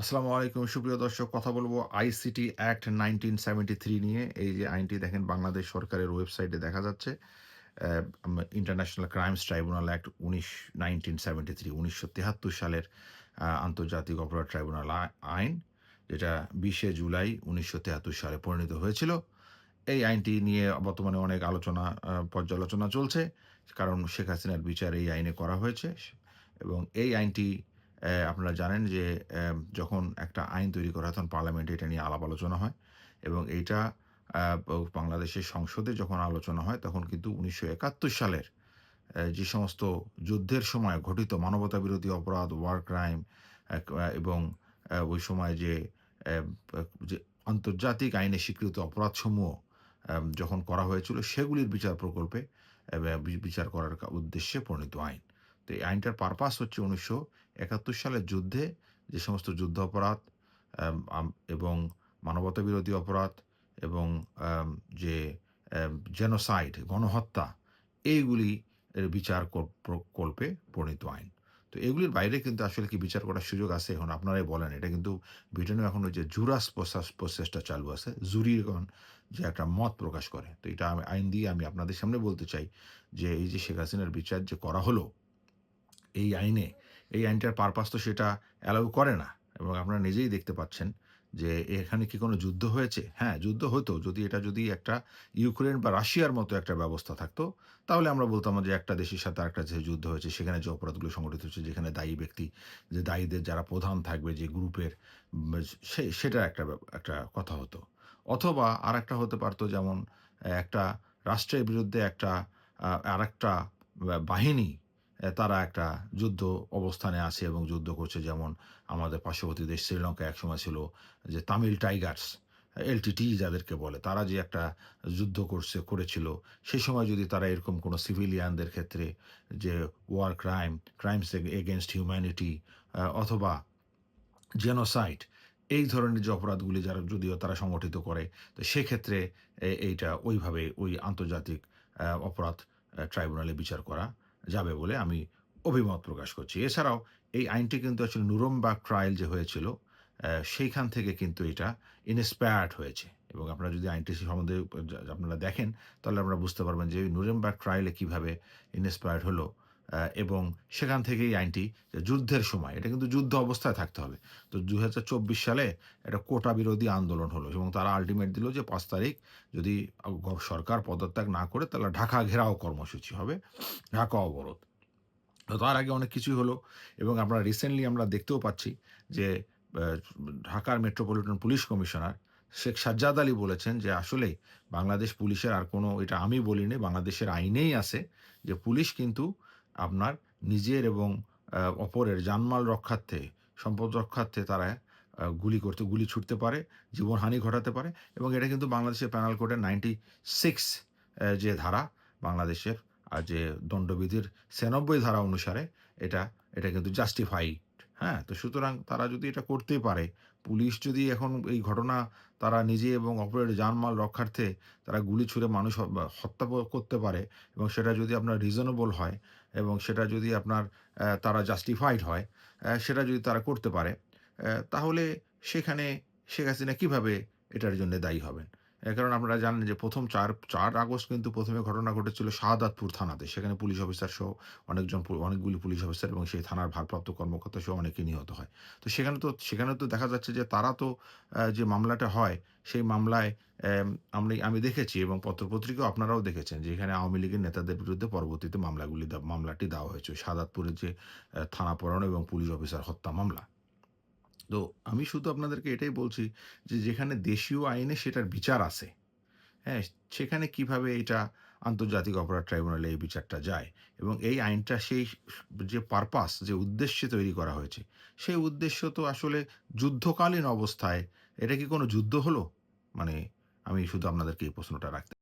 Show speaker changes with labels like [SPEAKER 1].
[SPEAKER 1] আসসালামু আলাইকুম সুপ্রিয় দর্শক, কথা বলবো আইসিটি অ্যাক্ট 1973 নিয়ে। এই যে আইনটি দেখেন বাংলাদেশ সরকারের ওয়েবসাইটে দেখা যাচ্ছে। ইন্টারন্যাশনাল ক্রাইমস ট্রাইব্যুনাল অ্যাক্ট 1973 1973 সালের আন্তর্জাতিক অপরাধ ট্রাইব্যুনাল আইন, যেটা 20শে জুলাই 1973 সালে পরিণত হয়েছিল। এই আইনটি নিয়ে বর্তমানে অনেক আলোচনা, পর্যালোচনা চলছে। কারণ শেখ হাসিনার বিচার এই আইনে করা হয়েছে। এবং এই আইনটি, আপনারা জানেন যে যখন একটা আইন তৈরি করা হয় তখন পার্লামেন্টে এটা নিয়ে আলাপ আলোচনা হয়। এবং এইটা বাংলাদেশের সংসদে যখন আলোচনা হয় তখন কিন্তু 1971 সালের যে সমস্ত যুদ্ধের সময় ঘটিত মানবতাবিরোধী অপরাধ, ওয়ার ক্রাইম, এবং ওই সময় যে অ্যা যে আন্তর্জাতিক আইনে স্বীকৃত অপরাধসমূহ যখন করা হয়েছিল সেগুলির বিচার প্রকল্পে বিচার করার উদ্দেশ্যে প্রণীত আইন। তো এই আইনটার পারপাস হচ্ছে 1971 সালের যুদ্ধে যে সমস্ত যুদ্ধাপরাধ, আম আম এবং মানবতাবিরোধী অপরাধ এবং আম যে জেনোসাইড, গণহত্যা, এইগুলি এর বিচার প্রকল্পে প্রণীত আইন। তো এগুলির বাইরে কিন্তু আসলে কি বিচার করার সুযোগ আছে? এখন আপনারাই বলেন। এটা কিন্তু ব্রিটেনেও এখন ওই যে জুরাস প্রসেসটা চালু আছে। জুরিগণ যে একটা মত প্রকাশ করে। তো এটা আইন দিয়ে আমি আপনাদের সামনে বলতে চাই যে এই যে শেখ হাসিনার বিচার যে করা হলো এই আইনে, এই আইনটার পারপাস তো সেটা অ্যালাউ করে না। এবং আপনারা নিজেই দেখতে পাচ্ছেন যে এখানে কি কোনো যুদ্ধ হয়েছে? হ্যাঁ, যুদ্ধ হতো যদি একটা ইউক্রেন বা রাশিয়ার মতো একটা ব্যবস্থা থাকতো, তাহলে আমরা বলতাম যে একটা দেশের সাথে আরেকটা দেশের যুদ্ধ হয়েছে। সেখানে যে অপরাধগুলো সংঘটিত হচ্ছে, যেখানে দায়ী ব্যক্তি, যে দায়ীদের যারা প্রধান থাকবে যে গ্রুপের, সেটার একটা কথা হতো। অথবা আরেকটা হতে পারত, যেমন একটা রাষ্ট্রের বিরুদ্ধে একটা আরেকটা বাহিনী, তারা একটা যুদ্ধ অবস্থানে আছে এবং যুদ্ধ করছে। যেমন আমাদের পার্শ্ববর্তী দেশ শ্রীলঙ্কা একসময় ছিল যে তামিল টাইগার্স, এলটিটি যাদেরকে বলে, তারা যে একটা যুদ্ধ করেছিল। সেই সময় যদি তারা এরকম কোনো সিভিলিয়ানদের ক্ষেত্রে যে ওয়ার ক্রাইমস এগেইনস্ট হিউম্যানিটি, অথবা জেনোসাইড, এই ধরনের যে অপরাধগুলি যারা যদিও তারা সংগঠিত করে, তো সেক্ষেত্রে এইটা ওইভাবে ওই আন্তর্জাতিক অপরাধ ট্রাইব্যুনালে বিচার করা যাবে বলে আমি অভিমত প্রকাশ করছি। এছাড়াও এই আইনটি কিন্তু আসলে নুরেমবার্গ ট্রায়াল যে হয়েছিল, সেইখান থেকে কিন্তু এটা ইন্সপায়ার্ড হয়েছে। এবং আপনারা যদি আইনটি সম্বন্ধে আপনারা দেখেন, তাহলে আপনারা বুঝতে পারবেন যে নুরেমবার্গ ট্রায়ালে কিভাবে ইন্সপায়ার্ড হলো। এবং সেখান থেকেই আইনটি, যে যুদ্ধের সময় এটা কিন্তু যুদ্ধ অবস্থায় থাকতে হবে। তো ২০২৪ সালে একটা কোটা বিরোধী আন্দোলন হলো এবং তারা আল্টিমেট দিল যে ৫ তারিখ যদি সরকার পদত্যাগ না করে তাহলে ঢাকা ঘেরাও কর্মসূচি হবে, ঢাকা অবরোধ। তো তার আগে অনেক কিছুই হলো। এবং আমরা রিসেন্টলি আমরা দেখতেও পাচ্ছি যে ঢাকার metropolitan police commissioner Sheikh Sajjad Ali বলেছেন যে আসলেই বাংলাদেশ পুলিশের আর কোনো, এটা আমি বলিনি, বাংলাদেশের আইনেই আছে যে পুলিশ কিন্তু আপনার নিজের এবং অপরের জানমাল রক্ষার্থে, সম্পদ রক্ষার্থে তারা গুলি ছুটতে পারে, জীবনহানি ঘটাতে পারে। এবং এটা কিন্তু বাংলাদেশের পেনাল কোডের 96 যে ধারা, বাংলাদেশের যে দণ্ডবিধির ৯৬ ধারা অনুসারে এটা এটা কিন্তু জাস্টিফাইড। হ্যাঁ? তো সুতরাং তারা যদি এটা করতেই পারে, পুলিশ যদি এখন এই ঘটনা তারা নিজে এবং অপরের জানমাল রক্ষার্থে তারা গুলি ছুড়ে মানুষ হত্যা করতে পারে, এবং সেটা যদি আপনার রিজনেবল হয় এবং সেটা যদি আপনার তারা জাস্টিফাইড হয়, সেটা যদি তারা করতে পারে, তাহলে সেখানে শেখ হাসিনা কিভাবে এটার জন্য দায়ী হবেন? কারণ আপনারা জানেন যে ১ম ৪ আগস্ট কিন্তু ১ম এ ঘটনা ঘটেছিল শাহাদাতপুর থানাতে। সেখানে পুলিশ অফিসার সহ অনেকগুলি পুলিশ অফিসার এবং সেই থানার ভারপ্রাপ্ত কর্মকর্তা সহ অনেকে নিহত হয়। তো সেখানে তো দেখা যাচ্ছে যে তারা তো, যে মামলাটা হয় সেই মামলায়, আমি দেখেছি এবং পত্রপত্রিকাও আপনারাও দেখেছেন যে এখানে আওয়ামী লীগের নেতাদের বিরুদ্ধে পরবর্তীতে মামলাটি দেওয়া হয়েছে। ওই শাহাদাতপুরের যে থানা পোড়ানো এবং পুলিশ অফিসার হত্যা মামলা। তো আমি শুধু আপনাদেরকে এটাই বলছি যে যেখানে দেশীয় আইনে সেটার বিচার আছে, হ্যাঁ? সেখানে কিভাবে এটা আন্তর্জাতিক অপরাধ ট্রাইব্যুনালে এই বিচারটা যায়। এবং এই আইনটা সেই যে পারপাস, যে উদ্দেশ্যে তৈরি করা হয়েছে, সেই উদ্দেশ্য তো আসলে যুদ্ধকালীন অবস্থায় এটা কি কোনো যুদ্ধ হলো? মানে আমি শুধু আপনাদেরকে এই প্রশ্নটা রাখতে